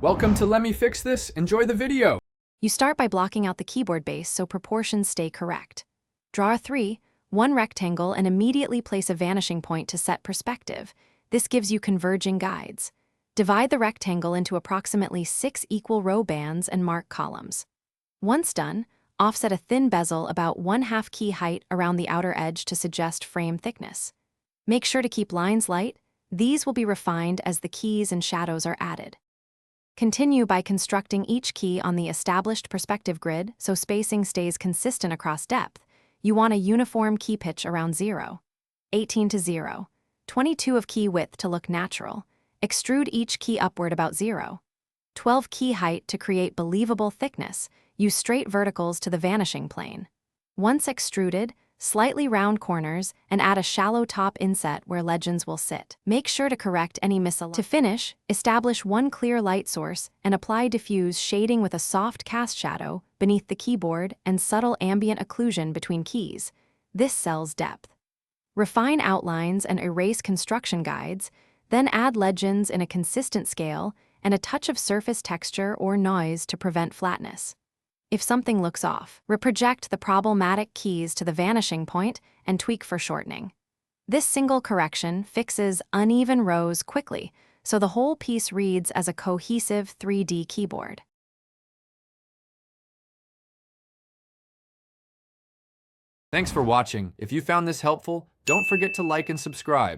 Welcome to Let Me Fix This. Enjoy the video. You start by blocking out the keyboard base so proportions stay correct. Draw a 3, 1 rectangle and immediately place a vanishing point to set perspective. This gives you converging guides. Divide the rectangle into approximately 6 equal row bands and mark columns. Once done, offset a thin bezel about 1/2 key height around the outer edge to suggest frame thickness. Make sure to keep lines light. These will be refined as the keys and shadows are added. Continue by constructing each key on the established perspective grid so spacing stays consistent across depth. You want a uniform key pitch around 0. 18 to 0. 22 of key width to look natural. Extrude each key upward about 0. 12 key height to create believable thickness. Use straight verticals to the vanishing plane. Once extruded, slightly round corners and add a shallow top inset where legends will sit. Make sure to correct any misalignment. To finish, establish one clear light source and apply diffuse shading with a soft cast shadow beneath the keyboard and subtle ambient occlusion between keys. This sells depth. Refine outlines and erase construction guides, then add legends in a consistent scale and a touch of surface texture or noise to prevent flatness. If something looks off, reproject the problematic keys to the vanishing point and tweak for shortening. This single correction fixes uneven rows quickly, so the whole piece reads as a cohesive 3D keyboard. Thanks for watching. If you found this helpful, don't forget to like and subscribe.